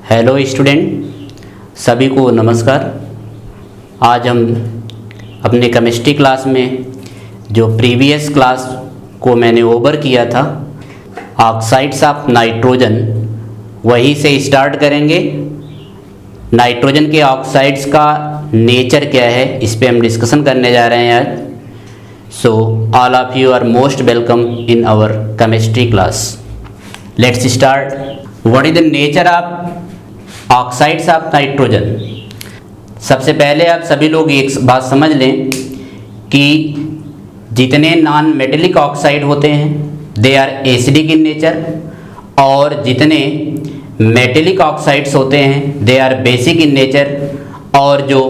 Hello student, सभी को नमस्कार। आज हम अपने केमिस्ट्री क्लास में जो प्रीवियस क्लास को मैंने ओवर किया था ऑक्साइड्स ऑफ नाइट्रोजन, वही से स्टार्ट करेंगे। नाइट्रोजन के ऑक्साइड्स का नेचर क्या है, इस पे हम डिस्कशन करने जा रहे हैं आज। So all of you are most welcome in our chemistry class. Let's start. What is the nature of oxides of nitrogen. सबसे पहले आप सभी लोग एक बात समझ लें कि जितने नॉन मेटेलिक ऑक्साइड होते हैं they are acidic in nature, और जितने मेटेलिक ऑक्साइड्स होते हैं they are basic in nature, और जो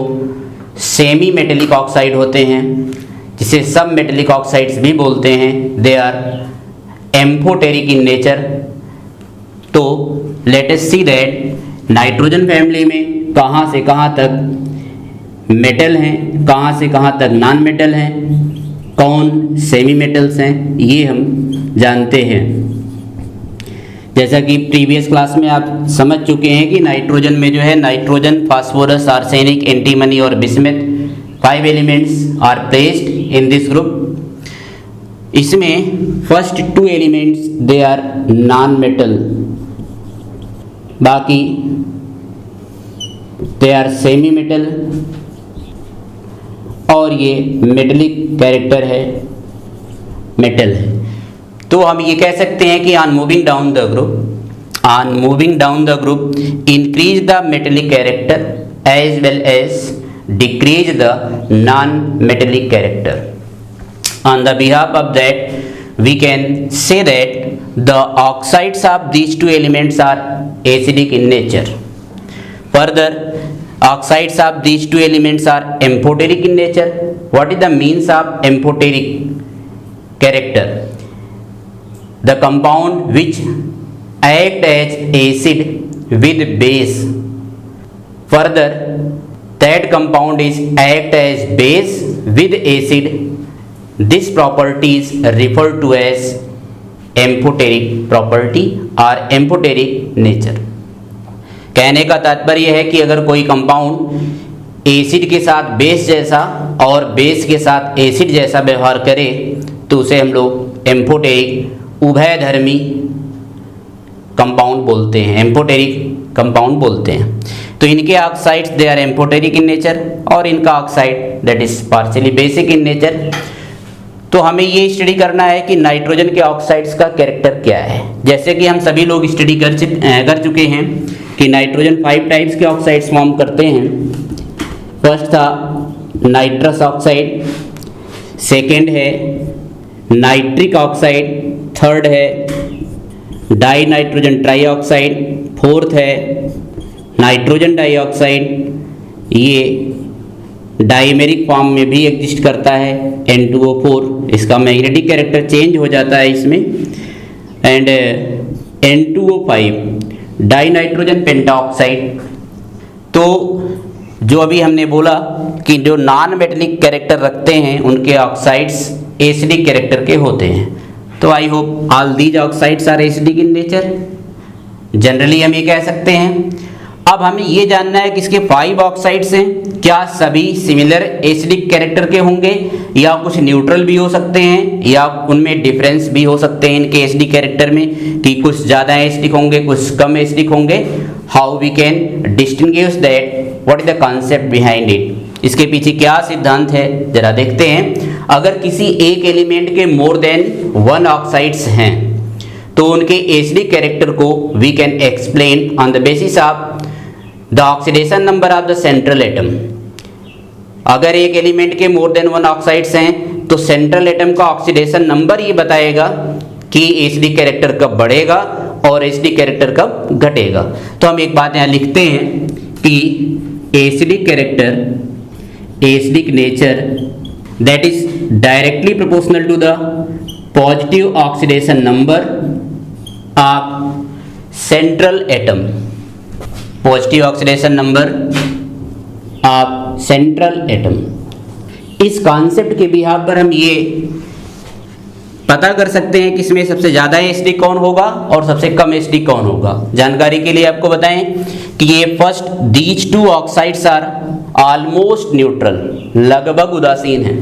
सेमी मेटेलिक ऑक्साइड होते हैं जिसे सब मेटेलिक ऑक्साइड्स भी बोलते हैं they are amphoteric in nature. तो let us see that nitrogen family में कहाँ से कहाँ तक मेटल हैं, कहाँ से कहाँ तक नॉन मेटल हैं, कौन सेमी मेटल्स हैं, ये हम जानते हैं। जैसा कि प्रीवियस क्लास में आप समझ चुके हैं कि नाइट्रोजन में जो है नाइट्रोजन, फास्फोरस, आर्सेनिक, एंटीमनी और bismuth 5 elements are placed in this group. इसमें first 2 elements they are non metal, बाकी दे आर सेमी मेटल, और ये मेटेलिक कैरेक्टर है, मेटल है। तो हम ये कह सकते हैं कि on moving down the group increase the metallic character as well as decrease the non metallic character. On the behalf of that we can say that the oxides of these 2 elements are acidic in nature. Further, oxides of these 2 elements are amphoteric in nature. What is the means of amphoteric character? The compound which act as acid with base. Further, that compound is act as base with acid. This property is referred to as amphoteric property or amphoteric nature. कहने का तात्पर्य है कि अगर कोई compound acid के साथ base जैसा और बेस के साथ एसिड जैसा व्यवहार करे तो उसे हम लोग एम्फोटेरिक, उभयधर्मी कंपाउंड बोलते हैं, एम्फोटेरिक कंपाउंड बोलते हैं। तो इनके oxides they are amphoteric in nature, और इनका oxide that is partially basic in nature. तो हमें ये स्टडी करना है कि नाइट्रोजन के ऑक्साइड्स का कैरेक्टर क्या है। जैसे कि हम सभी लोग स्टडी कर चुके हैं कि नाइट्रोजन 5 टाइप्स के ऑक्साइड्स फॉर्म करते हैं। फर्स्ट था नाइट्रस ऑक्साइड, सेकेंड है नाइट्रिक ऑक्साइड, थर्ड है डाई नाइट्रोजन ट्राईऑक्साइड, फोर्थ है नाइट्रोजन डाइऑक्साइड। ये डाइमेरिक फॉर्म में भी एग्जिस्ट करता है, N2O4, इसका मैग्नेटिक कैरेक्टर चेंज हो जाता है इसमें। And N2O5 die nitrogen pentoxide. तो जो अभी हमने बोला कि जो नॉन मेटेलिक कैरेक्टर रखते हैं उनके ऑक्साइड्स एसिडिक कैरेक्टर के होते हैं। तो I hope all these oxides are acidic in nature. Generally हम ये कह सकते हैं। अब हमें ये जानना है कि इसके 5 ऑक्साइड्स हैं, क्या सभी सिमिलर एसिडिक कैरेक्टर के होंगे या कुछ न्यूट्रल भी हो सकते हैं, या उनमें डिफरेंस भी हो सकते हैं इनके एसिडिक कैरेक्टर में, कि कुछ ज़्यादा एसिडिक होंगे, कुछ कम एसिडिक होंगे। How we can distinguish that, what is the concept behind it, इसके पीछे क्या सिद्धांत है जरा देखते हैं। अगर किसी एक एलिमेंट के मोर देन 1 ऑक्साइड्स हैं तो उनके एसिडिक कैरेक्टर को we can explain on the basis of the oxidation number of the central atom. अगर एक एलिमेंट के मोर देन 1 ऑक्साइड्स हैं तो सेंट्रल एटम का ऑक्सीडेशन नंबर ये बताएगा कि एसिडिक कैरेक्टर कब बढ़ेगा और एसिडिक कैरेक्टर कब घटेगा। तो हम एक बात यहाँ लिखते हैं कि acidic character, acidic nature that is directly proportional to the positive oxidation number of central atom. Positive oxidation number of central atom. इस कॉन्सेप्ट के बिहाफ पर हम ये पता कर सकते हैं कि इसमें सबसे ज़्यादा एसिडिक कौन होगा और सबसे कम एसिडिक कौन होगा। जानकारी के लिए आपको बताएं कि ये first these two oxides are almost neutral, लगभग उदासीन है,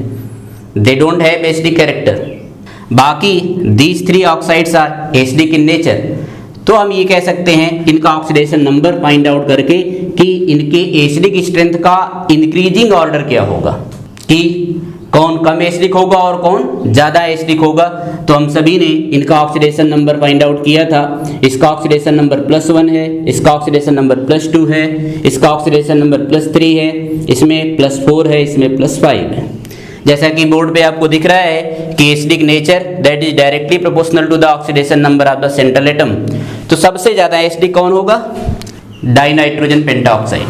they don't have acidic character. बाकी these three oxides are acidic in nature. तो हम ये कह सकते हैं इनका ऑक्सीडेशन नंबर फाइंड आउट करके कि इनके एसिडिक स्ट्रेंथ का इंक्रीजिंग ऑर्डर क्या होगा, कि कौन कम एसिडिक होगा और कौन ज़्यादा एसिडिक होगा। तो हम सभी ने इनका ऑक्सीडेशन नंबर फाइंड आउट किया था। इसका ऑक्सीडेशन नंबर +1 है, इसका ऑक्सीडेशन नंबर +2 है, इसका ऑक्सीडेशन नंबर +3 है, इसमें +4 है, इसमें +5 है। जैसा कि बोर्ड पे आपको दिख रहा है कि acidic nature that is directly proportional to the oxidation number of the central atom. तो सबसे ज़्यादा एसिडिक कौन होगा? Dinitrogen pentoxide.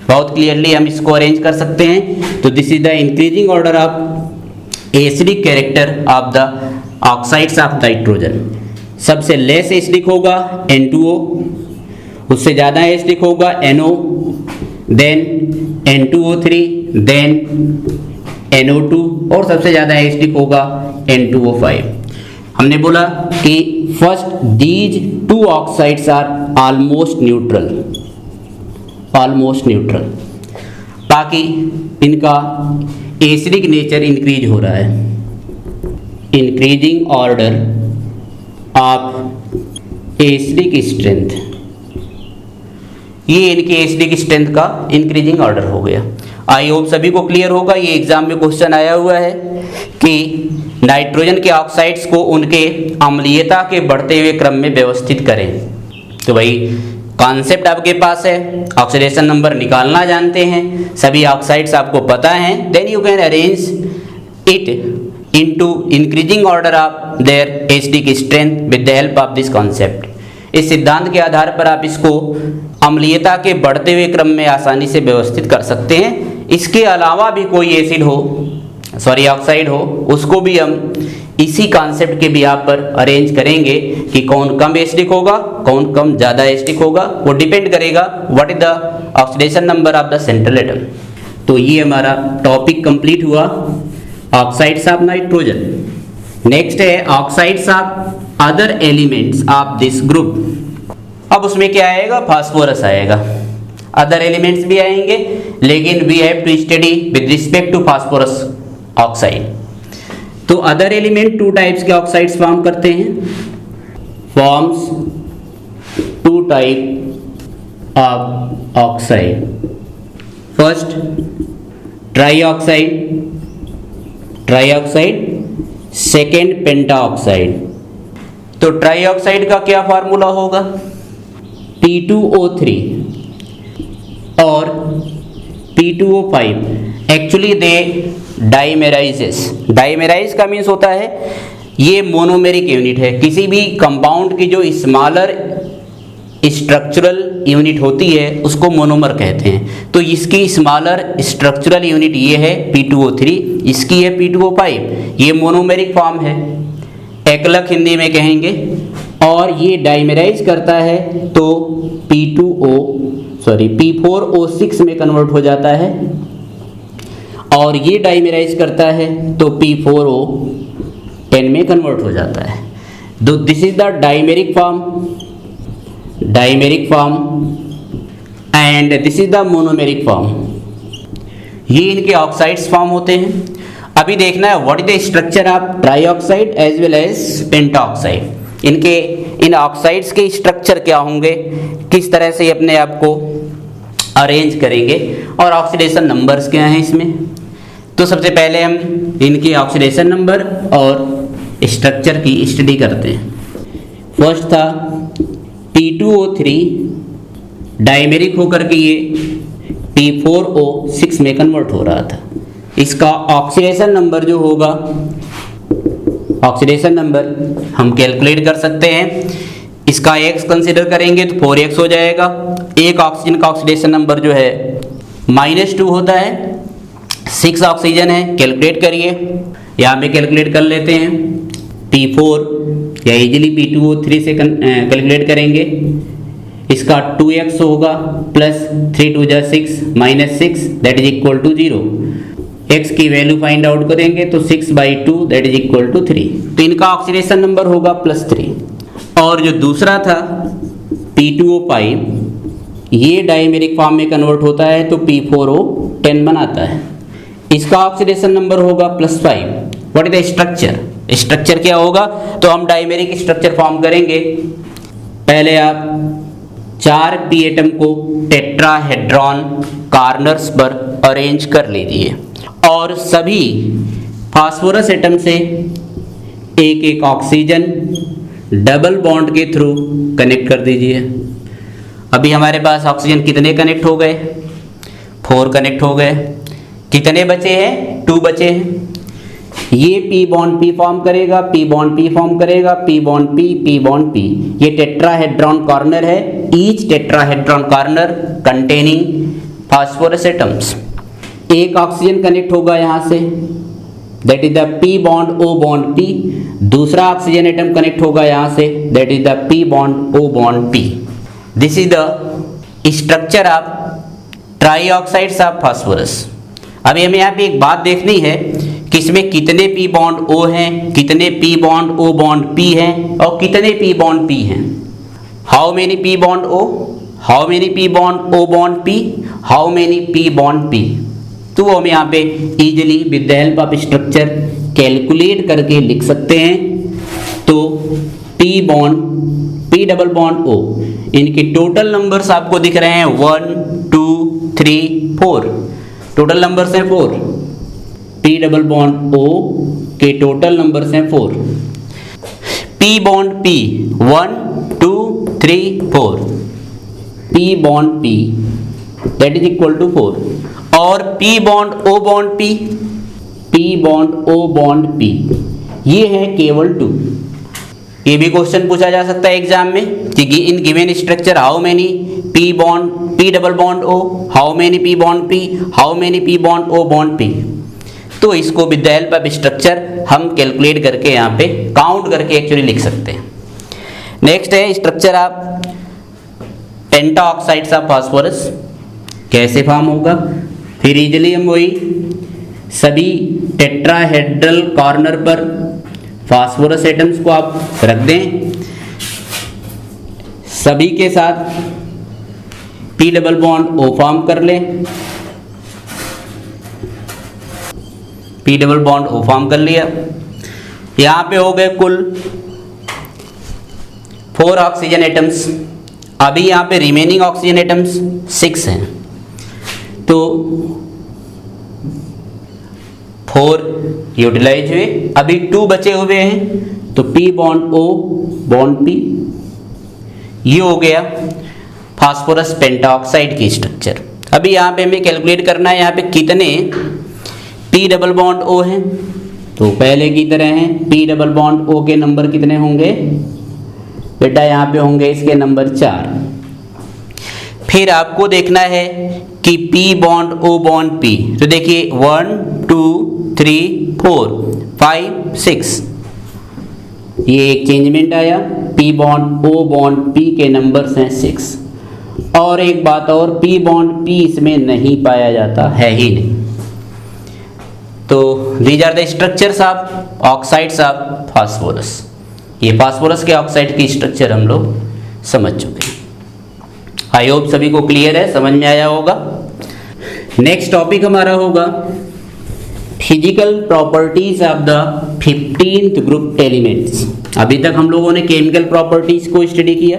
बहुत क्लियरली हम इसको अरेंज कर सकते हैं। तो this is the increasing order of acidic character of the oxides of nitrogen. सबसे लेस एसिडिक होगा N2O, उससे ज़्यादा एसिडिक होगा NO, then N2O3, then NO2 और सबसे ज़्यादा एसिडिक होगा N2O5। हमने बोला कि first these two oxides are almost neutral, almost neutral. बाकी इनका एसिडिक नेचर इंक्रीज हो रहा है, increasing order of acidic strength. ये इनके एसिडिक स्ट्रेंथ का इंक्रीजिंग ऑर्डर हो गया। आई होप सभी को क्लियर होगा। ये एग्जाम में क्वेश्चन आया हुआ है कि नाइट्रोजन के ऑक्साइड्स को उनके अम्लीयता के बढ़ते हुए क्रम में व्यवस्थित करें। तो भाई कॉन्सेप्ट आपके पास है, ऑक्सीडेशन नंबर निकालना जानते हैं, सभी ऑक्साइड्स आपको पता हैं, then you can arrange it into increasing order of their acidic strength with the help of this concept. इस सिद्धांत के आधार पर आप इसको अम्लीयता के बढ़ते हुए क्रम में आसानी से व्यवस्थित कर सकते हैं। इसके अलावा भी कोई एसिड हो, सॉरी ऑक्साइड हो, उसको भी हम इसी कॉन्सेप्ट के बिहाफ पर अरेंज करेंगे कि कौन कम एसिडिक होगा, कौन कम ज़्यादा एसिडिक होगा। वो डिपेंड करेगा what is the oxidation number of the central atom. तो ये हमारा टॉपिक कंप्लीट हुआ ऑक्साइड्स ऑफ नाइट्रोजन। नेक्स्ट है oxides of other elements of this group. अब उसमें क्या आएगा? फास्फोरस आएगा। अदर एलिमेंट्स भी आएंगे, लेकिन we have to study with respect to phosphorus oxide. तो अदर एलिमेंट टू टाइप्स के ऑक्साइड्स फॉर्म करते हैं, forms two type of oxide. First trioxide, trioxide, second pentaoxide. तो ट्राईऑक्साइड का क्या फार्मूला होगा? P2O3 और P2O5। Actually they डाइमेराइजेस। डाइमेराइज का मीन्स होता है ये मोनोमेरिक यूनिट है। किसी भी कंपाउंड की जो स्मॉलर स्ट्रक्चरल यूनिट होती है उसको मोनोमर कहते हैं। तो इसकी स्मॉलर स्ट्रक्चरल यूनिट ये है P2O3, इसकी है P2O5। ये मोनोमेरिक फॉर्म है, एकलक हिंदी में कहेंगे। और ये डाइमेराइज करता है तो P4O6 में कन्वर्ट हो जाता है, और ये डाइमेराइज करता है तो P4O10 में कन्वर्ट हो जाता है। तो this is the dimeric form and this is the monomeric form. ये इनके ऑक्साइड्स फॉर्म होते हैं। अभी देखना है what is the structure of trioxide as well as pentaoxide. इनके इन ऑक्साइड्स के स्ट्रक्चर क्या होंगे, किस तरह से अपने आप को अरेंज करेंगे, और ऑक्सीडेशन नंबर्स क्या हैं इसमें। तो सबसे पहले हम इनके ऑक्सीडेशन नंबर और स्ट्रक्चर की स्टडी करते हैं। फर्स्ट था P2O3 डाइमेरिक होकर के ये P4O6 में कन्वर्ट हो रहा था। इसका ऑक्सीडेशन नंबर जो होगा, ऑक्सीडेशन नंबर हम कैलकुलेट कर सकते हैं। इसका x कंसिडर करेंगे तो 4x हो जाएगा। एक ऑक्सीजन का ऑक्सीडेशन नंबर जो है -2 होता है, 6 ऑक्सीजन है, कैलकुलेट करिए। यहाँ पे कैलकुलेट कर लेते हैं P4 या इजीली P2O3 से कैलकुलेट करेंगे। इसका 2x होगा plus 3 2 6 -6 that is equal to 0। x की वैल्यू फाइंड आउट करेंगे तो 6/2 दैट इज इक्वल टू 3। तो इनका ऑक्सीडेशन नंबर होगा +3। और जो दूसरा था P2O5, ये डाइमेरिक फॉर्म में कन्वर्ट होता है तो P4O 10 बनाता है। इसका ऑक्सीडेशन नंबर होगा +5। What is the structure? Structure क्या होगा? तो हम डाइमेरिक स्ट्रक्चर फॉर्म करेंगे। पहले आप 4 P एटम को टेट्राहेड्रॉन कॉर्नर्स पर अरेंज कर लीजिए और सभी फास्फोरस एटम से एक एक ऑक्सीजन डबल बॉन्ड के थ्रू कनेक्ट कर दीजिए। अभी हमारे पास ऑक्सीजन कितने कनेक्ट हो गए? 4 कनेक्ट हो गए। कितने बचे हैं? 2 बचे हैं। ये P बॉन्ड P फॉर्म करेगा, P बॉन्ड P फॉर्म करेगा, P bond P bond P। ये टेट्राहेड्रॉन कॉर्नर है। Each tetrahedron corner containing phosphorus atoms. एक ऑक्सीजन कनेक्ट होगा यहाँ से, that is the P bond O bond P। दूसरा oxygen atom connect होगा यहाँ से, that is the P bond O bond P। This is the structure of trioxides of phosphorus. अभी हमें यहाँ पे एक बात देखनी है कि इसमें कितने P बॉन्ड O हैं, कितने P bond O bond P हैं और कितने P बॉन्ड P हैं। How many P bond O, how many P bond O bond P, how many P bond P। तो वो हम यहाँ पे easily with the help of structure calculate करके लिख सकते हैं। तो P bond P double bond O, इनके टोटल नंबर्स आपको दिख रहे हैं 1 2 3 4। टोटल नंबर्स हैं 4। P डबल बॉन्ड O के टोटल नंबर्स हैं 4। P bond P 1 2 3 4। P bond P that is equal to 4। और P bond O bond P bond O bond P ये है केवल 2। ये भी क्वेश्चन पूछा जा सकता है एग्जाम में कि in given structure how many P bond P double bond O, how many P bond P, how many P bond O bond P। तो इसको with the help of structure हम कैलकुलेट करके यहाँ पे काउंट करके actually लिख सकते हैं। नेक्स्ट है structure of penta oxides of phosphorus. कैसे फॉर्म होगा? फिर इजिली हम वही सभी टेट्राहेड्रल कॉर्नर पर फास्फोरस एटम्स को आप रख दें, सभी के साथ P double bond O form कर लें। P double bond O form कर लिया। यहाँ पे हो गए कुल 4 ऑक्सीजन एटम्स। अभी यहाँ पे रिमेनिंग ऑक्सीजन एटम्स 6 हैं। तो 4 यूटिलाइज हुए, अभी 2 बचे हुए हैं। तो P bond O bond P, ये हो गया फास्फोरस पेंटाऑक्साइड की स्ट्रक्चर। अभी यहाँ पे हमें कैलकुलेट करना है यहाँ पे कितने P डबल बॉन्ड O हैं। तो पहले की तरह हैं, P डबल बॉन्ड O के नंबर कितने होंगे बेटा? यहाँ पे होंगे इसके नंबर 4। फिर आपको देखना है कि P bond O bond P। तो देखिए 1 2 3 4 5 6, ये एक चेंजमेंट आया। P bond O bond P के नंबर्स हैं 6। और एक बात और, P बॉन्ड P इसमें नहीं पाया जाता है ही नहीं। तो these are the structures of oxides of phosphorus. ये फास्फोरस के ऑक्साइड की स्ट्रक्चर हम लोग समझ चुके हैं। आई होप सभी को क्लियर है, समझ में आया होगा। नेक्स्ट टॉपिक हमारा होगा physical properties of the 15th group elements. अभी तक हम लोगों ने केमिकल प्रॉपर्टीज को स्टडी किया।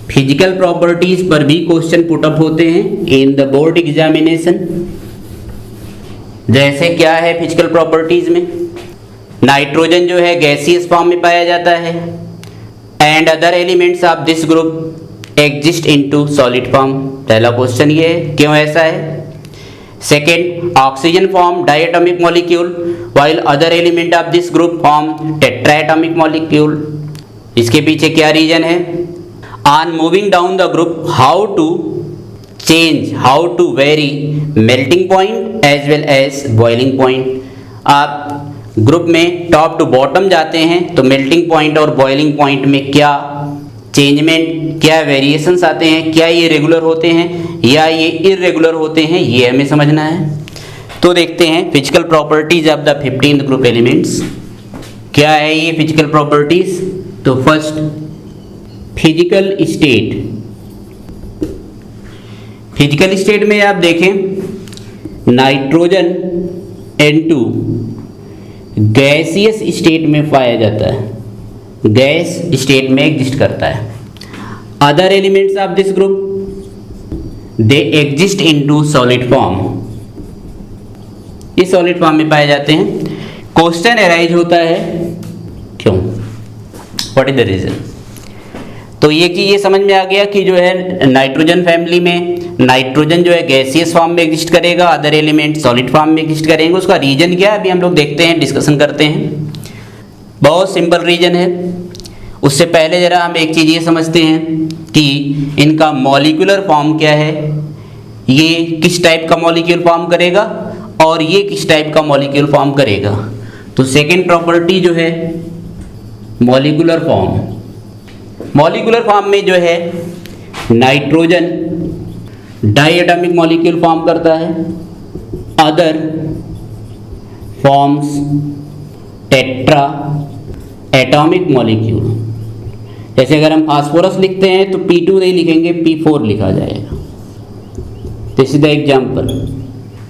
फिजिकल प्रॉपर्टीज पर भी क्वेश्चन पुट अप होते हैं इन द बोर्ड एग्जामिनेशन। जैसे क्या है फिजिकल प्रॉपर्टीज में? नाइट्रोजन जो है गैसियस फॉर्म में पाया जाता है and other elements of this group exist into solid form. पहला क्वेश्चन ये है, क्यों ऐसा है? Second, oxygen form diatomic molecule while other element of this group form tetratomic molecule. इसके पीछे क्या रीजन है? On moving down the group how to vary melting point as well as boiling point. आप ग्रुप में top to bottom जाते हैं तो melting point और बॉइलिंग पॉइंट में क्या चेंजमेंट, क्या वेरिएशंस आते हैं, क्या ये रेगुलर होते हैं या ये इरेगुलर होते हैं, ये हमें समझना है। तो देखते हैं physical properties of the 15th group elements. क्या है ये फिजिकल प्रॉपर्टीज? तो first, physical state physical state में आप देखें, नाइट्रोजन N2 गैसियस स्टेट में पाया जाता है, गैस स्टेट में एग्जिस्ट करता है। Other elements of this group they exist into solid form, ये सॉलिड फॉर्म में पाए जाते हैं। क्वेश्चन अराइज होता है क्यों, व्हाट इज द रीजन। तो ये कि ये समझ में आ गया कि जो है नाइट्रोजन फैमिली में नाइट्रोजन जो है गैसियस फॉर्म में एग्जिस्ट करेगा, अदर एलिमेंट सॉलिड फॉर्म में एग्जिस्ट करेंगे। उसका रीजन क्या है अभी हम लोग देखते हैं, डिस्कशन करते हैं। बहुत सिंपल रीजन है। उससे पहले जरा हम एक चीज़ ये समझते हैं कि इनका मॉलिक्यूलर फॉर्म क्या है, ये किस टाइप का मॉलिक्यूल फॉर्म करेगा और ये किस टाइप का मॉलिक्यूल फॉर्म करेगा। तो सेकेंड प्रॉपर्टी जो है मॉलिक्यूलर फॉर्म, मॉलिक्यूलर फॉर्म में जो है नाइट्रोजन डाइएटॉमिक मॉलिक्यूल फॉर्म करता है, other forms tetra atomic molecule. जैसे अगर हम फास्फोरस लिखते हैं तो P2 नहीं लिखेंगे, P4 लिखा जाएगा। This is the example.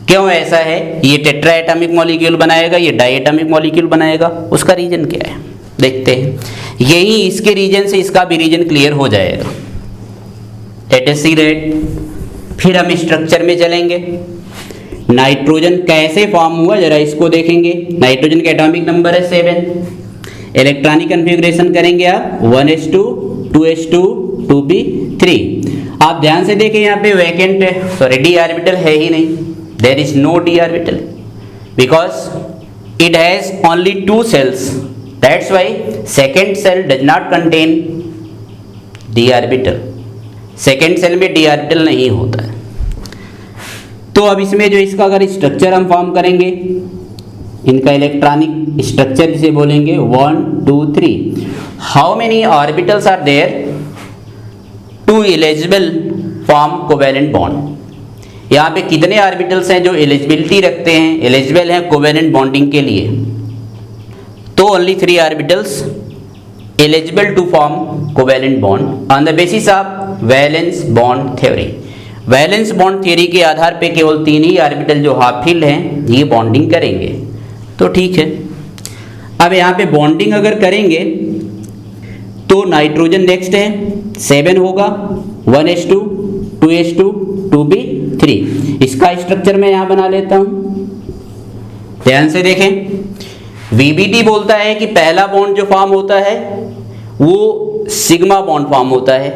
क्यों ऐसा है, ये टेट्रा एटॉमिक मॉलिक्यूल बनाएगा, ये डाइएटॉमिक मॉलिक्यूल बनाएगा, उसका रीजन क्या है देखते हैं। यही इसके रीजन से इसका भी रीजन क्लियर हो जाएगा। Late us see that. फिर हम स्ट्रक्चर में चलेंगे। नाइट्रोजन कैसे फॉर्म हुआ जरा इसको देखेंगे। नाइट्रोजन का एटॉमिक नंबर है 7। इलेक्ट्रॉनिक कन्फिग्रेशन करेंगे आप 1s2 2s2 2p3। आप ध्यान से देखें यहाँ पे वैकेंट है, सॉरी डी ऑर्बिटल है ही नहीं, there is no D orbital because it has only 2 cells। That's why second cell does not contain d orbital। Second shell में d orbital नहीं होता है। तो अब इसमें जो इसका अगर स्ट्रक्चर हम फॉर्म करेंगे, इनका इलेक्ट्रॉनिक स्ट्रक्चर जिसे बोलेंगे 1 2 3। How many orbitals are there to eligible form covalent bond. यहाँ पे कितने ऑर्बिटल्स हैं जो एलिजिबिलिटी रखते हैं, एलिजिबल हैं कोवेलेंट बॉन्डिंग के लिए। तो only 3 orbitals eligible to form covalent bond on the basis of valence bond theory. Valence bond theory के आधार पे केवल 3 ही ऑर्बिटल जो हाफ फिल्ड हैं ये बॉन्डिंग करेंगे। तो ठीक है, अब यहाँ पे बॉन्डिंग अगर करेंगे तो नाइट्रोजन नेक्स्ट है 7 होगा, 1s2 2s2 2p3। इसका स्ट्रक्चर मैं यहाँ बना लेता हूँ, ध्यान से देखें। VBD बोलता है कि पहला बॉन्ड जो फॉर्म होता है वो सिग्मा बॉन्ड फॉर्म होता है,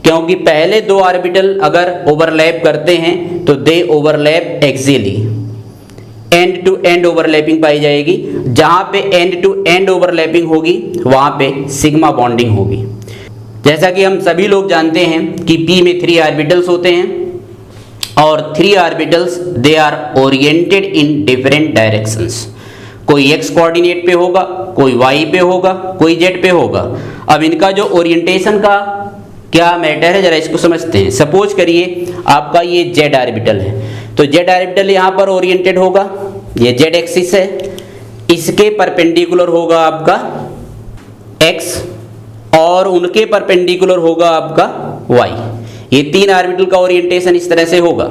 क्योंकि पहले 2 ऑर्बिटल अगर ओवरलैप करते हैं तो they overlap axially, and to end overlapping पाई जाएगी। जहां पे एंड टू एंड ओवरलैपिंग होगी वहां पे सिग्मा बॉन्डिंग होगी। जैसा कि हम सभी लोग जानते हैं कि P में 3 ऑर्बिटल्स होते हैं और 3 orbitals they are oriented in different directions. कोई x कोऑर्डिनेट पे होगा, कोई y पे होगा, कोई z पे होगा। अब इनका जो ओरिएंटेशन का क्या मैटर है जरा इसको समझते हैं। सपोज करिए आपका ये z ऑर्बिटल है, तो z ऑर्बिटल यहाँ पर ओरिएंटेड होगा, ये z एक्सिस है, इसके परपेंडिकुलर होगा आपका x और उनके परपेंडिकुलर होगा आपका y। ये 3 ऑर्बिटल का ओरिएंटेशन इस तरह से होगा।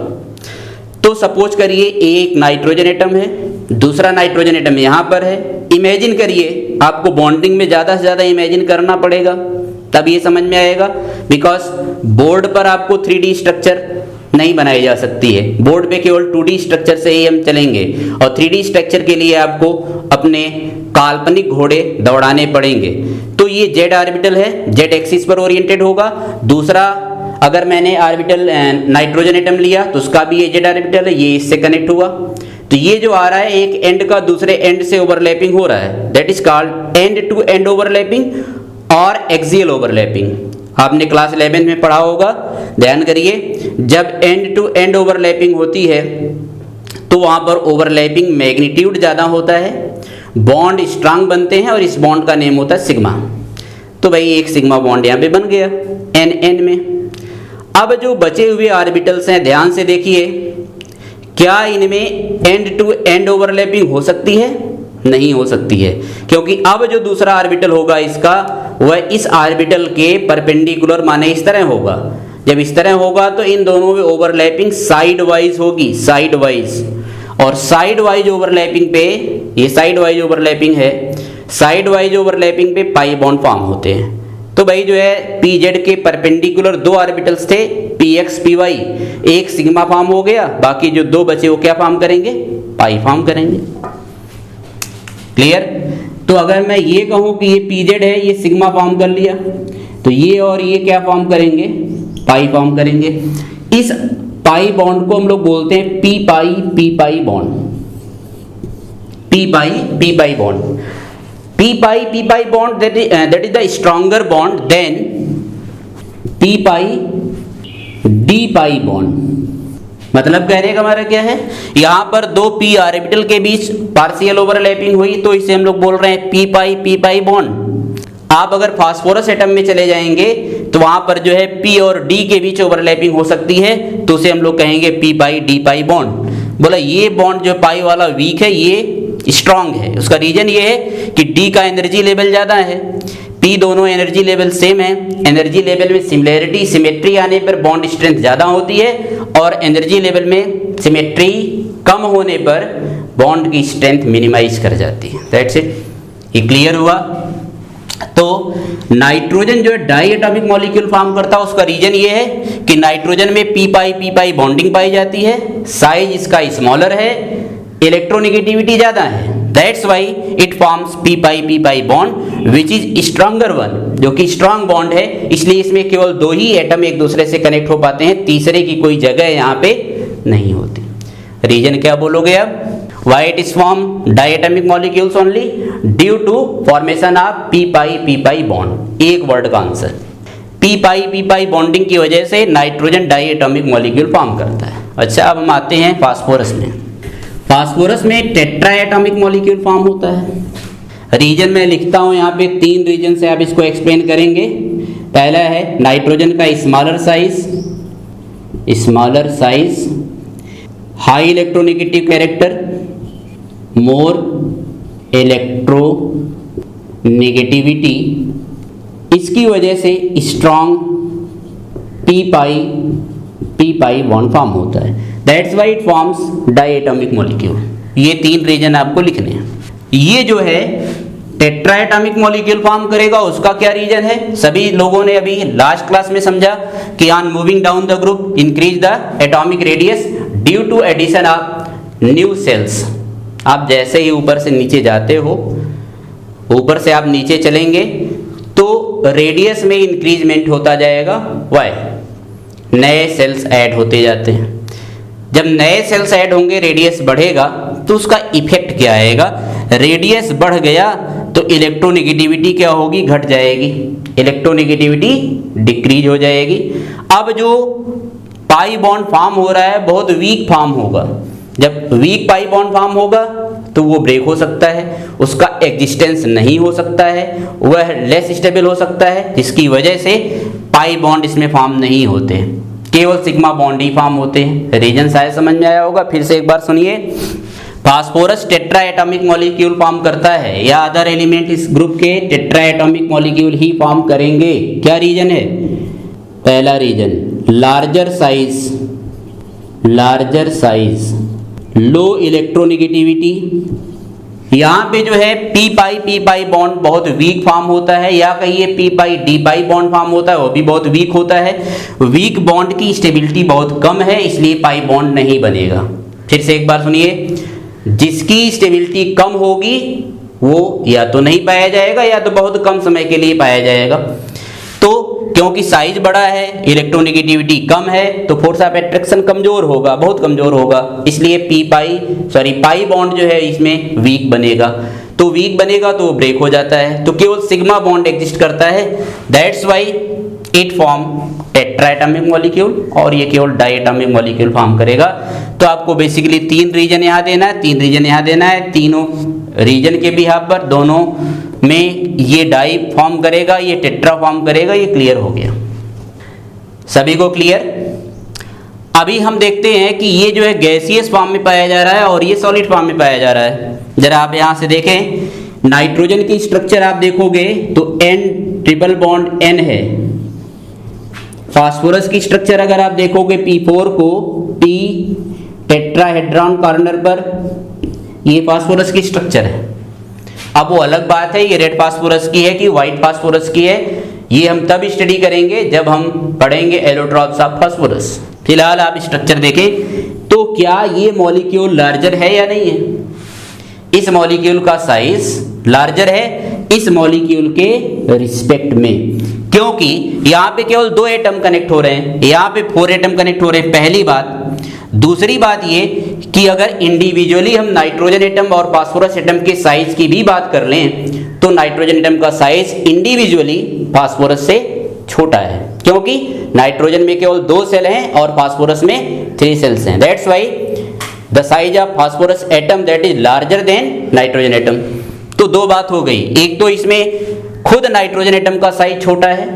तो सपोज करिए एक नाइट्रोजन एटम है, दूसरा नाइट्रोजन एटम यहाँ पर है। इमेजिन करिए, आपको बॉन्डिंग में ज़्यादा से ज़्यादा इमेजिन करना पड़ेगा तब ये समझ में आएगा, बिकॉज बोर्ड पर आपको 3D स्ट्रक्चर नहीं बनाई जा सकती है। बोर्ड पे केवल 2D स्ट्रक्चर से ही हम चलेंगे और 3D स्ट्रक्चर के लिए आपको अपने काल्पनिक घोड़े दौड़ाने पड़ेंगे। तो ये z ऑर्बिटल है, z एक्सिस पर ओरिएंटेड होगा। दूसरा अगर मैंने ऑर्बिटल नाइट्रोजन एटम लिया तो उसका भी ये z ऑर्बिटल है, ये इससे कनेक्ट हुआ। तो ये जो आ रहा है एक एंड का दूसरे एंड से ओवरलैपिंग हो रहा है, that is called end to end overlapping और एक्सियल ओवरलैपिंग। आपने क्लास 11 में पढ़ा होगा, ध्यान करिए। जब एंड टू एंड ओवरलैपिंग होती है तो वहाँ पर ओवरलैपिंग मैग्नीट्यूड ज़्यादा होता है, बॉन्ड स्ट्रांग बनते हैं और इस बॉन्ड का नेम होता है सिग्मा। तो भाई एक सिग्मा बॉन्ड यहाँ पे बन गया एन में। अब जो बचे हुए ऑर्बिटल्स हैं ध्यान से देखिए, क्या इनमें एंड टू एंड ओवरलैपिंग हो सकती है? नहीं हो सकती है, क्योंकि अब जो दूसरा ऑर्बिटल होगा इसका वह इस ऑर्बिटल के परपेंडिकुलर माने इस तरह होगा। जब इस तरह होगा तो इन दोनों में ओवरलैपिंग साइड वाइज होगी, साइड वाइज। और साइड वाइज ओवरलैपिंग पे, ये साइड वाइज ओवरलैपिंग है, साइड वाइज ओवरलैपिंग पे पाई बॉन्ड फॉर्म होते हैं। तो भाई जो है pz के परपेंडिकुलर दो ऑर्बिटल्स थे px py, एक सिग्मा फॉर्म हो गया, बाकी जो दो बचे वो क्या फॉर्म करेंगे, पाई फॉर्म करेंगे। क्लियर? तो अगर मैं ये कहूं कि ये pz है, ये सिग्मा फॉर्म कर लिया, तो ये और ये क्या फॉर्म करेंगे, पाई फॉर्म करेंगे। इस पाई बॉन्ड को हम लोग बोलते हैं p pi bond, p pi bond. p pi bond that is the stronger bond than p pi d pi bond. मतलब कहने का हमारा क्या है, यहां पर दो p ऑर्बिटल के बीच पार्शियल ओवरलैपिंग हुई तो इसे हम लोग बोल रहे हैं p पाई बॉन्ड। आप अगर फास्फोरस एटम में चले जाएंगे तो वहां पर जो है p और d के बीच ओवरलैपिंग हो सकती है, तो उसे हम लोग कहेंगे p पाई d पाई बॉन्ड। बोला ये बॉन्ड जो पाई वाला वीक है, ये स्ट्रांग है। उसका रीजन ये है कि D का एनर्जी लेवल ज्यादा है, P दोनों एनर्जी लेवल सेम है। एनर्जी लेवल में सिमिलैरिटी सिमेट्री आने पर बॉन्ड स्ट्रेंथ ज्यादा होती है, और एनर्जी लेवल में सिमेट्री कम होने पर बॉन्ड की स्ट्रेंथ मिनिमाइज कर जाती है। That's it. ये क्लियर हुआ? तो नाइट्रोजन जो है डाई एटॉमिक मॉलिक्यूल फॉर्म करता है, उसका रीजन ये है कि नाइट्रोजन में p पाई बॉन्डिंग पाई जाती है, साइज इसका स्मॉलर है, इलेक्ट्रोनेगेटिविटी ज्यादा है। That's why it forms p pi bond which is stronger one, जो कि स्ट्रांग बॉन्ड है, इसलिए इसमें केवल दो ही एटम एक दूसरे से कनेक्ट हो पाते हैं, तीसरे की कोई जगह यहाँ पे नहीं होती। रीजन क्या बोलोगे अब? Why it is formed diatomic molecules only? Due to formation of p pi bond. एक वर्ड का आंसर, p पाई बॉन्डिंग की वजह से नाइट्रोजन डाइएटॉमिक मॉलिक्यूल फॉर्म करता है। अच्छा, अब हम आते हैं फास्फोरस में। फास्फोरस में टेट्राएटॉमिक मॉलिक्यूल फॉर्म होता है। रीजन मैं लिखता हूं यहाँ पे, तीन रीजन से आप इसको एक्सप्लेन करेंगे। पहला है नाइट्रोजन का smaller size, high electronegative character, मोर इलेक्ट्रो नेगेटिविटी, इसकी वजह से strong p pi bond form होता है। That's why it forms diatomic molecule. ये तीन रीजन आपको लिखने हैं। ये जो है टेट्राएटॉमिक मॉलिक्यूल फॉर्म करेगा, उसका क्या रीजन है? सभी लोगों ने अभी लास्ट क्लास में समझा कि on moving down the group increase the atomic radius due to addition of new shells. आप जैसे ही ऊपर से नीचे जाते हो, ऊपर से आप नीचे चलेंगे तो रेडियस में इंक्रीजमेंट होता जाएगा। वाई? नए सेल्स ऐड होते जाते हैं। जब नए सेल्स ऐड होंगे, रेडियस बढ़ेगा, तो उसका इफेक्ट क्या आएगा? रेडियस बढ़ गया तो इलेक्ट्रोनेगेटिविटी क्या होगी? घट जाएगी, इलेक्ट्रोनेगेटिविटी डिक्रीज हो जाएगी। अब जो पाई बॉन्ड फॉर्म हो रहा है बहुत वीक फॉर्म होगा। जब वीक पाई बॉन्ड फॉर्म होगा तो वो ब्रेक हो सकता है, उसका एग्जिस्टेंस नहीं हो सकता है, वह लेस स्टेबल हो सकता है, जिसकी वजह से पाई बॉन्ड इसमें फॉर्म नहीं होते, केवल सिग्मा बॉन्ड ही फॉर्म होते हैं। रीजन शायद समझ में आया होगा, फिर से एक बार सुनिए। फास्फोरस टेट्राएटॉमिक मॉलिक्यूल फॉर्म करता है, या अदर एलिमेंट इस ग्रुप के टेट्राएटॉमिक मॉलिक्यूल ही फॉर्म करेंगे। क्या रीजन है? पहला रीजन लार्जर साइज, लो इलेक्ट्रोनेगेटिविटी। यहाँ पे जो है p पाई बॉन्ड बहुत वीक फॉर्म होता है, या कहिए p पाई d पाई बॉन्ड फॉर्म होता है, वो भी बहुत वीक होता है। वीक बॉन्ड की स्टेबिलिटी बहुत कम है, इसलिए पाई बॉन्ड नहीं बनेगा। फिर से एक बार सुनिए, जिसकी स्टेबिलिटी कम होगी वो या तो नहीं पाया जाएगा या तो बहुत कम समय के लिए पाया जाएगा। तो क्योंकि साइज बड़ा है, इलेक्ट्रोनेगेटिविटी कम है, तो फोर्स ऑफ अट्रैक्शन कमजोर होगा, बहुत कमजोर होगा, इसलिए पाई बॉन्ड जो है इसमें वीक बनेगा। तो वीक बनेगा तो ब्रेक हो जाता है, तो केवल सिग्मा बॉन्ड एग्जिस्ट करता है। That's why it form tetratomic molecule, और ये केवल डाइएटॉमिक मॉलिक्यूल फॉर्म करेगा। तो आपको बेसिकली तीन रीजन यहाँ देना है, तीनों रीजन के बिहाफ पर दोनों में ये डाई फॉर्म करेगा, ये टेट्रा फॉर्म करेगा। ये क्लियर हो गया सभी को? क्लियर। अभी हम देखते हैं कि ये जो है गैसियस फॉर्म में पाया जा रहा है और ये सॉलिड फॉर्म में पाया जा रहा है। जरा आप यहाँ से देखें, नाइट्रोजन की स्ट्रक्चर आप देखोगे तो N ट्रिपल बॉन्ड N है, फास्फोरस की स्ट्रक्चर अगर आप देखोगे P4 को P टेट्राहेड्रॉन कॉर्नर पर, ये फास्फोरस की स्ट्रक्चर है। अब वो अलग बात है ये रेड फास्फोरस की है कि व्हाइट फास्फोरस की है, ये हम तब स्टडी करेंगे जब हम पढ़ेंगे एलोट्रॉप्स ऑफ फास्फोरस। फिलहाल आप स्ट्रक्चर देखें तो क्या ये मॉलिक्यूल लार्जर है या नहीं है? इस मॉलिक्यूल का साइज लार्जर है इस मॉलिक्यूल के रिस्पेक्ट में, क्योंकि यहाँ पे केवल 2 एटम कनेक्ट हो रहे हैं, यहाँ पे 4 एटम कनेक्ट हो रहे हैं, पहली बात। दूसरी बात ये कि अगर इंडिविजुअली हम नाइट्रोजन एटम और फास्फोरस एटम के साइज की भी बात कर लें तो नाइट्रोजन एटम का साइज इंडिविजुअली फास्फोरस से छोटा है, क्योंकि नाइट्रोजन में केवल 2 सेल हैं और फास्फोरस में 3 सेल्स हैं। That's why the size of phosphorus atom that is larger than nitrogen atom. तो 2 बात हो गई, एक तो इसमें खुद नाइट्रोजन एटम का साइज छोटा है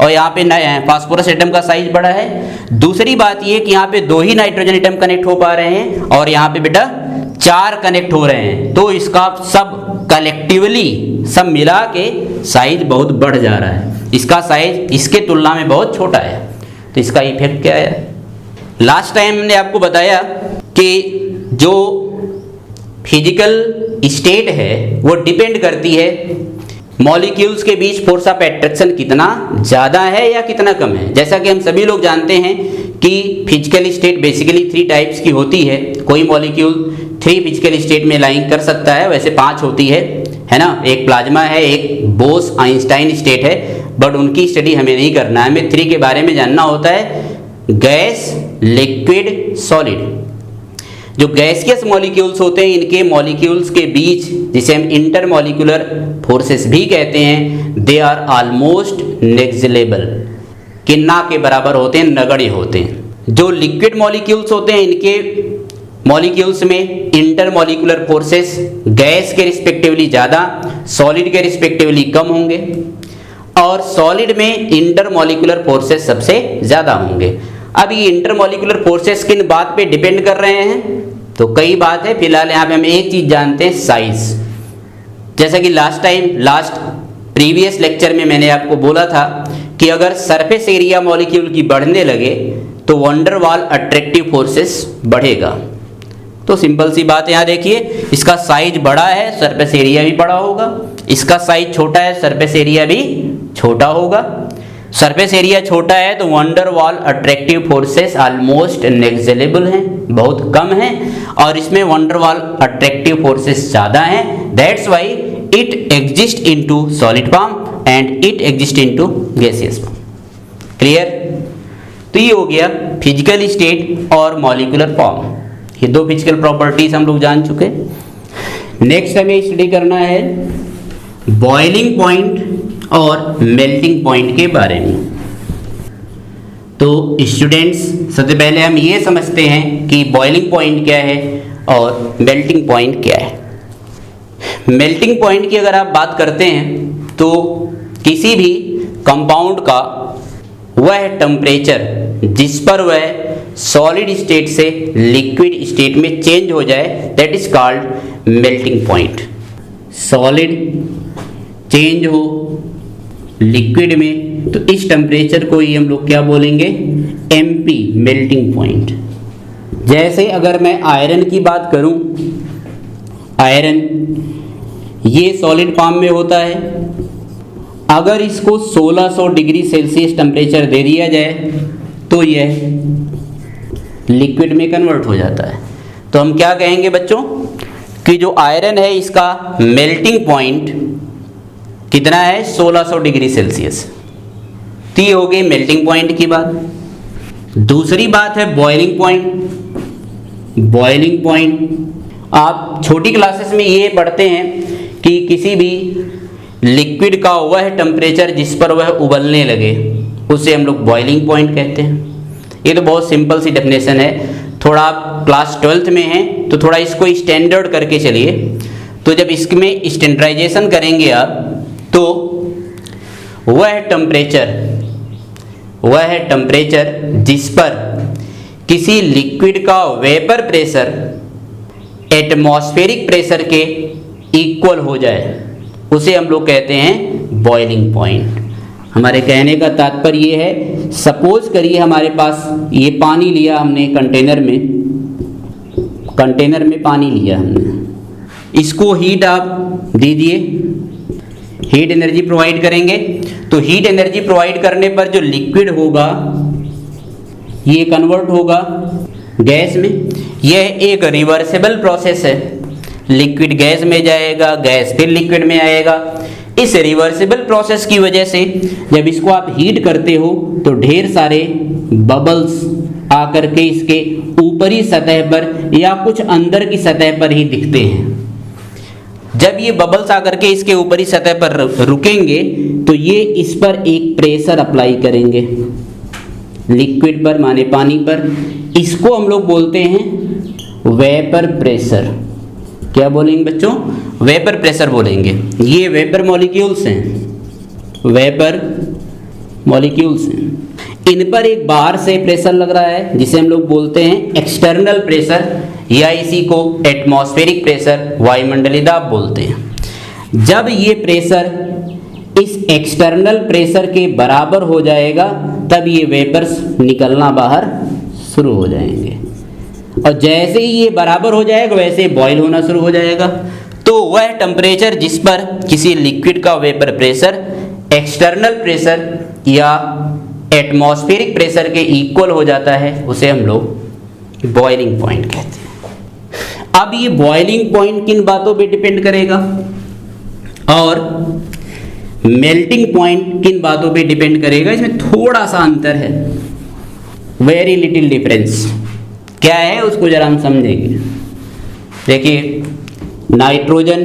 और यहाँ पे फास्फोरस एटम का साइज बड़ा है। दूसरी बात ये कि यहाँ पे 2 ही नाइट्रोजन एटम कनेक्ट हो पा रहे हैं और यहाँ पे बेटा 4 कनेक्ट हो रहे हैं, तो इसका सब कलेक्टिवली सब मिला के साइज बहुत बढ़ जा रहा है, इसका साइज इसके तुलना में बहुत छोटा है। तो इसका इफेक्ट क्या है? लास्ट टाइम हमने आपको बताया कि जो फिजिकल स्टेट है वो डिपेंड करती है मॉलिक्यूल्स के बीच फोर्स ऑफ अट्रैक्शन कितना ज़्यादा है या कितना कम है। जैसा कि हम सभी लोग जानते हैं कि फिजिकल स्टेट बेसिकली 3 टाइप्स की होती है। कोई मॉलिक्यूल 3 फिजिकल स्टेट में लाइंग कर सकता है, वैसे 5 होती है ना। एक प्लाज्मा है, एक बोस आइंस्टाइन स्टेट है, बट उनकी स्टडी हमें नहीं करना है, हमें 3 के बारे में जानना होता है, गैस, लिक्विड, सॉलिड। जो गैसियस मॉलिक्यूल्स होते हैं इनके मॉलिक्यूल्स के बीच, जिसे हम इंटरमॉलिक्यूलर फोर्सेस भी कहते हैं, दे आर ऑलमोस्ट नेग्लिजिबल, कि ना के बराबर होते हैं, नगण्य होते हैं। जो लिक्विड मॉलिक्यूल्स होते हैं इनके मॉलिक्यूल्स में इंटरमॉलिक्यूलर फोर्सेस गैस के रिस्पेक्टिवली ज़्यादा, सॉलिड के रिस्पेक्टिवली कम होंगे, और सॉलिड में इंटरमॉलिक्यूलर फोर्सेस सबसे ज़्यादा होंगे। अब ये इंटरमॉलिक्यूलर फोर्सेस किन बात पे डिपेंड कर रहे हैं? तो कई बात है, फिलहाल यहाँ पे हम एक चीज़ जानते हैं, साइज। जैसा कि लास्ट प्रीवियस लेक्चर में मैंने आपको बोला था कि अगर सरफेस एरिया मॉलिक्यूल की बढ़ने लगे तो वंडर वाल अट्रैक्टिव फोर्सेस बढ़ेगा। तो सिंपल सी बात है, यहाँ देखिए इसका साइज बड़ा है, सरफेस एरिया भी बड़ा होगा, इसका साइज छोटा है, सरफेस एरिया भी छोटा होगा। सरफेस एरिया छोटा है तो वंडर वाल अट्रैक्टिव फोर्सेस ऑलमोस्ट नेग्लिजिबल हैं, बहुत कम हैं, और इसमें वंडर वाल अट्रैक्टिव फोर्सेस ज़्यादा हैं। That's why it exist into solid form and it exist into gaseous form. Clear? तो ये हो गया फिजिकल स्टेट और मॉलिक्यूलर फॉर्म, ये 2 फिजिकल प्रॉपर्टीज हम लोग जान चुके। नेक्स्ट हमें स्टडी करना है बॉइलिंग पॉइंट और मेल्टिंग पॉइंट के बारे में। तो स्टूडेंट्स, सबसे पहले हम ये समझते हैं कि बॉइलिंग पॉइंट क्या है और मेल्टिंग पॉइंट क्या है। मेल्टिंग पॉइंट की अगर आप बात करते हैं तो किसी भी कंपाउंड का वह टेम्परेचर जिस पर वह सॉलिड स्टेट से लिक्विड स्टेट में चेंज हो जाए, that is called melting point. Solid change हो लिक्विड में तो इस टेम्परेचर को ही हम लोग क्या बोलेंगे? MP, melting point. जैसे अगर मैं आयरन की बात करूं, आयरन ये सॉलिड फॉर्म में होता है, अगर इसको 1600 डिग्री सेल्सियस टेम्परेचर दे दिया जाए तो यह लिक्विड में कन्वर्ट हो जाता है। तो हम क्या कहेंगे बच्चों कि जो आयरन है इसका मेल्टिंग पॉइंट कितना है? 1600 डिग्री सेल्सियस। तो ये हो गई मेल्टिंग पॉइंट की बात। दूसरी बात है बॉइलिंग पॉइंट। बॉइलिंग पॉइंट आप छोटी क्लासेस में ये पढ़ते हैं कि किसी भी लिक्विड का वह टेम्परेचर जिस पर वह उबलने लगे उसे हम लोग बॉइलिंग पॉइंट कहते हैं। ये तो बहुत सिंपल सी डेफिनेशन है, थोड़ा आप क्लास 12th में हैं तो थोड़ा इसको स्टैंडर्ड करके चलिए। तो जब इसमें स्टैंडर्डाइजेशन करेंगे आप तो वह टेम्परेचर जिस पर किसी लिक्विड का वेपर प्रेशर एटमॉस्फेरिक प्रेशर के इक्वल हो जाए उसे हम लोग कहते हैं बॉइलिंग पॉइंट। हमारे कहने का तात्पर्य ये है सपोज करिए हमारे पास ये पानी लिया हमने कंटेनर में पानी लिया हमने, इसको हीट आप दीजिए, हीट एनर्जी प्रोवाइड करेंगे। तो हीट एनर्जी प्रोवाइड करने पर जो लिक्विड होगा ये कन्वर्ट होगा गैस में। यह एक रिवर्सिबल प्रोसेस है, लिक्विड गैस में जाएगा, गैस फिर लिक्विड में आएगा। इस रिवर्सिबल प्रोसेस की वजह से जब इसको आप हीट करते हो तो ढेर सारे बबल्स आकर के इसके ऊपरी सतह पर या कुछ अंदर की सतह पर ही दिखते हैं। जब ये बबल्स आकर के इसके ऊपरी सतह पर रुकेंगे तो ये इस पर एक प्रेशर अप्लाई करेंगे, लिक्विड पर माने पानी पर। इसको हम लोग बोलते हैं वेपर प्रेशर। क्या बोलेंगे बच्चों? वेपर प्रेशर बोलेंगे। ये वेपर मॉलिक्यूल्स हैं, वेपर मॉलिक्यूल्स हैं। इन पर एक बाहर से प्रेशर लग रहा है जिसे हम लोग बोलते हैं एक्सटर्नल प्रेशर, या इसी को एटमॉस्फेरिक प्रेशर, वायुमंडलीय दाब बोलते हैं। जब ये प्रेशर इस एक्सटर्नल प्रेशर के बराबर हो जाएगा तब ये वेपर्स निकलना बाहर शुरू हो जाएंगे, और जैसे ही ये बराबर हो जाएगा वैसे बॉयल होना शुरू हो जाएगा। तो वह टेम्परेचर जिस पर किसी लिक्विड का वेपर प्रेशर एक्सटर्नल प्रेशर या एटमॉस्फेरिक प्रेशर के इक्वल हो जाता है उसे हम लोग बॉइलिंग पॉइंट कहते हैं। अब ये बॉइलिंग पॉइंट किन बातों पे डिपेंड करेगा और मेल्टिंग पॉइंट किन बातों पे डिपेंड करेगा, इसमें थोड़ा सा अंतर है, वेरी लिटिल डिफरेंस। क्या है उसको जरा हम समझेंगे। देखिए, nitrogen,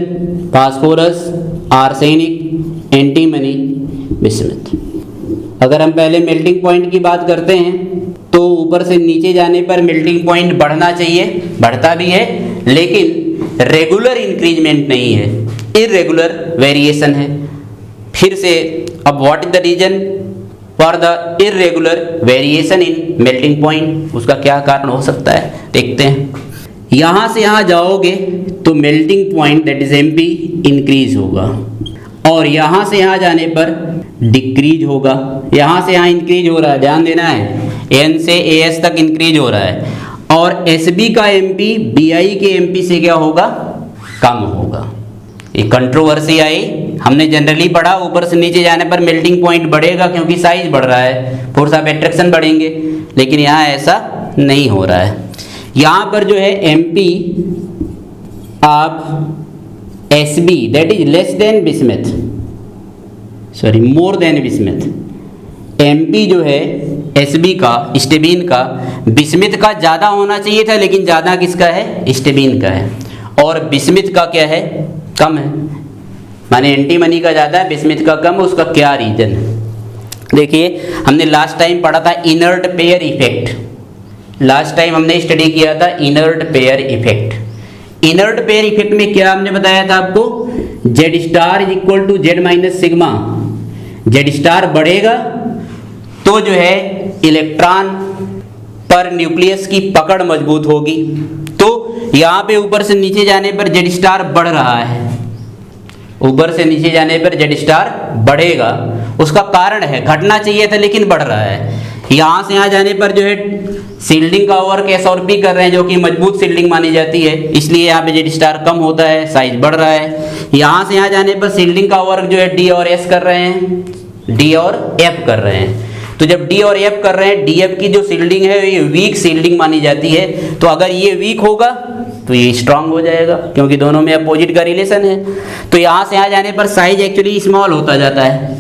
phosphorus, arsenic, antimony, bismuth. अगर हम पहले मेल्टिंग पॉइंट की बात करते हैं तो ऊपर से नीचे जाने पर मेल्टिंग पॉइंट बढ़ना चाहिए, बढ़ता भी है, लेकिन रेगुलर इंक्रीजमेंट नहीं है, इरेगुलर वेरिएशन है। फिर से अब what is the reason for the irregular variation in melting point? उसका क्या कारण हो सकता है देखते हैं। यहाँ से यहाँ जाओगे तो melting point that is MP increase होगा, और यहाँ से यहाँ जाने पर डिक्रीज होगा। यहाँ से यहाँ इंक्रीज हो रहा है, ध्यान देना है, एन से एएस तक इंक्रीज हो रहा है, और एसबी का एमपी बीआई के एमपी से क्या होगा? कम होगा। ये कंट्रोवर्सी आई, हमने जनरली पढ़ा ऊपर से नीचे जाने पर मेल्टिंग पॉइंट बढ़ेगा क्योंकि साइज बढ़ रहा है, फोर्स ऑफ एट्रैक्शन बढ़ेंगे, लेकिन यहाँ ऐसा नहीं हो रहा है। यहाँ पर जो है MP of SB that is less than bismuth, sorry more than bismuth. MP जो है एसबी का, स्टेबीन का, बिस्मथ का ज़्यादा होना चाहिए था, लेकिन ज़्यादा किसका है? स्टेबीन का है, और बिस्मथ का क्या है? कम है। माने एंटीमनी का ज़्यादा है, बिस्मथ का कम, उसका क्या रीजन है? देखिए, हमने लास्ट टाइम पढ़ा था inert pair effect. Last time हमने स्टडी किया था inert pair effect. Inert pair effect में क्या हमने बताया था आपको? Z star is equal to Z minus sigma. Z star बढ़ेगा तो जो है इलेक्ट्रॉन पर न्यूक्लियस की पकड़ मजबूत होगी। तो यहाँ पे ऊपर से नीचे जाने पर जेड स्टार बढ़ रहा है, ऊपर से नीचे जाने पर जेड स्टार बढ़ेगा, उसका कारण है, घटना चाहिए था लेकिन बढ़ रहा है। यहाँ से यहाँ जाने पर जो है सील्डिंग का वर्क एस और पी कर रहे हैं, जो कि मजबूत सील्डिंग मानी जाती है, इसलिए यहाँ पे जेड स्टार कम होता है, साइज बढ़ रहा है। यहाँ से यहाँ जाने पर सील्डिंग का वर्क जो है डी और एस कर रहे हैं, डी और एफ कर रहे हैं। तो जब डी और एफ कर रहे हैं, डी एफ की जो सील्डिंग है ये वीक सील्डिंग मानी जाती है, तो अगर ये वीक होगा तो ये स्ट्रांग हो जाएगा, क्योंकि दोनों में अपोजिट का रिलेशन है। तो यहाँ से यहाँ जाने पर साइज एक्चुअली स्मॉल होता जाता है।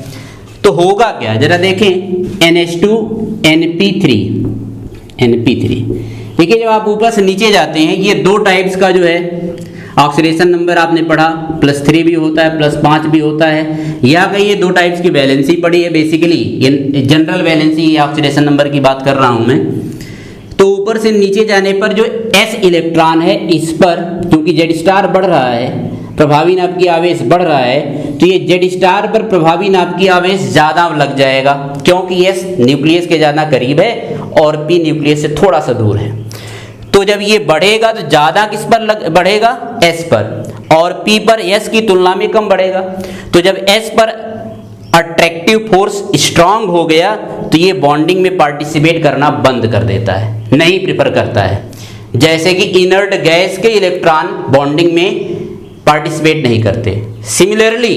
तो होगा क्या, जरा देखें, NH2 NP3 देखिए, जब आप ऊपर से नीचे जाते हैं, ये दो टाइप्स का जो है ऑक्सीडेशन नंबर आपने पढ़ा, +3 भी होता है, +5 भी होता है, या कहीं ये दो टाइप्स की वैलेंसी पढ़ी है। Basically general valency oxidation number की बात कर रहा हूं मैं। तो ऊपर से नीचे जाने पर जो s इलेक्ट्रॉन है, इस पर क्योंकि जेड स्टार बढ़ रहा है, प्रभावी नाभ की आवेश बढ़ रहा है, तो ये जेड स्टार पर प्रभावी नाभ की आवेश ज़्यादा लग जाएगा, क्योंकि s न्यूक्लियस के ज़्यादा करीब है और p न्यूक्लियस से थोड़ा सा दूर है। तो जब ये बढ़ेगा तो ज़्यादा किस पर बढ़ेगा? s पर, और p पर s की तुलना में कम बढ़ेगा। तो जब s पर अट्रैक्टिव फोर्स स्ट्रांग हो गया तो ये बॉन्डिंग में पार्टिसिपेट करना बंद कर देता है, नहीं प्रिफर करता है। जैसे कि इनर्ट गैस के इलेक्ट्रॉन बॉन्डिंग में पार्टिसिपेट नहीं करते। Similarly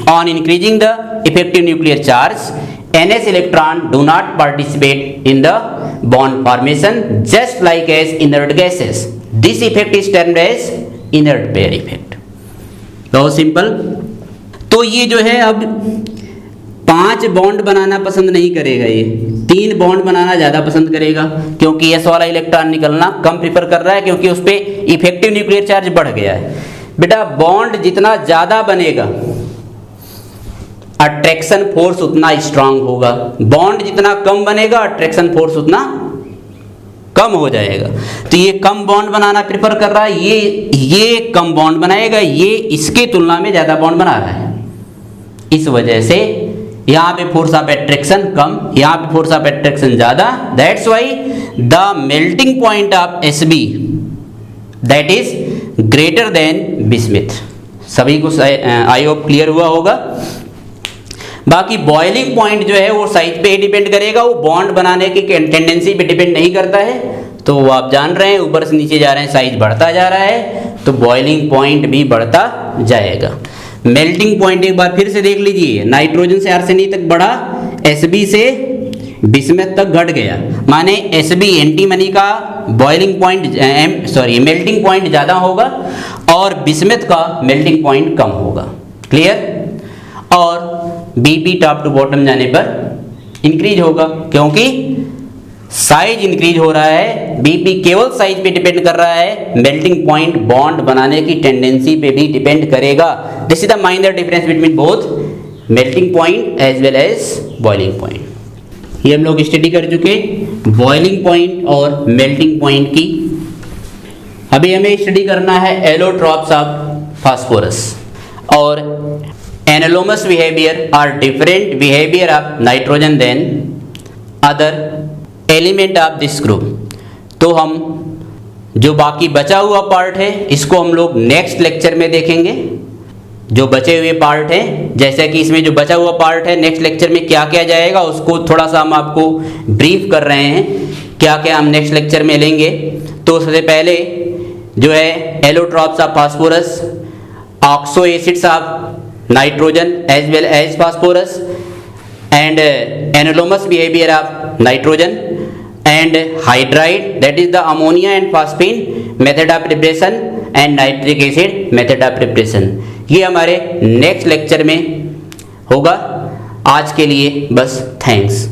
on increasing the effective nuclear charge NS electron do not participate in the bond formation just like as inert gases. This effect is termed as inert pair effect. बहुत simple. तो ये जो है अब 5 bond बनाना पसंद नहीं करेगा, ये 3 बॉन्ड बनाना ज़्यादा पसंद करेगा, क्योंकि S वाला इलेक्ट्रॉन निकलना कम प्रिफर कर रहा है, क्योंकि उस पर इफेक्टिव न्यूक्लियर चार्ज बढ़ गया है। बेटा बॉन्ड जितना ज़्यादा बनेगा अट्रैक्शन फोर्स उतना स्ट्रांग होगा, बॉन्ड जितना कम बनेगा अट्रैक्शन फोर्स उतना कम हो जाएगा। तो ये कम बॉन्ड बनाना प्रेफर कर रहा है, ये कम बॉन्ड बनाएगा, ये इसके तुलना में ज़्यादा बॉन्ड बना रहा है। इस वजह से यहाँ पे फोर्स ऑफ अट्रैक्शन कम, यहाँ पे फोर्स ऑफ अट्रैक्शन ज़्यादा। That's why the melting point of Sb that is greater than bismuth. सभी को आई होप क्लियर हुआ होगा। बाकी बॉइलिंग पॉइंट जो है वो साइज पे ही डिपेंड करेगा, वो बॉन्ड बनाने की टेंडेंसी पे डिपेंड नहीं करता है। तो वो आप जान रहे हैं ऊपर से नीचे जा रहे हैं, साइज बढ़ता जा रहा है, तो बॉइलिंग पॉइंट भी बढ़ता जाएगा। मेल्टिंग पॉइंट एक बार फिर से देख लीजिए, नाइट्रोजन से आर्सेनिक तक बढ़ा, Sb से बिस्मथ तक घट गया, माने Sb एंटीमनी का बॉइलिंग पॉइंट मेल्टिंग पॉइंट ज़्यादा होगा और बिस्मथ का मेल्टिंग पॉइंट कम होगा। क्लियर? और Bp टॉप टू बॉटम जाने पर इंक्रीज होगा, क्योंकि साइज इंक्रीज हो रहा है। Bp केवल साइज पे डिपेंड कर रहा है, मेल्टिंग पॉइंट बॉन्ड बनाने की टेंडेंसी पे भी डिपेंड करेगा। This is the minor difference between both melting point as well as boiling point. ये हम लोग स्टडी कर चुके बॉइलिंग पॉइंट और मेल्टिंग पॉइंट की। अभी हमें स्टडी करना है एलोट्रॉप्स ऑफ फास्फोरस। और anomalous behaviour or different behaviour of nitrogen than other element of this group. तो हम जो बाकी बचा हुआ पार्ट है इसको हम लोग नेक्स्ट लेक्चर में देखेंगे। जो बचे हुए पार्ट हैं, जैसे कि इसमें जो बचा हुआ पार्ट है नेक्स्ट लेक्चर में क्या क्या जाएगा उसको थोड़ा सा हम आपको ब्रीफ कर रहे हैं, क्या क्या हम नेक्स्ट लेक्चर में लेंगे। तो सबसे पहले जो है allotropes of phosphorus, oxo acids of nitrogen as well as phosphorus, and analomous behavior of nitrogen, and hydride that is the ammonia and phosphine method of preparation and nitric acid method of preparation। ये हमारे next lecture में होगा। आज के लिए बस thanks.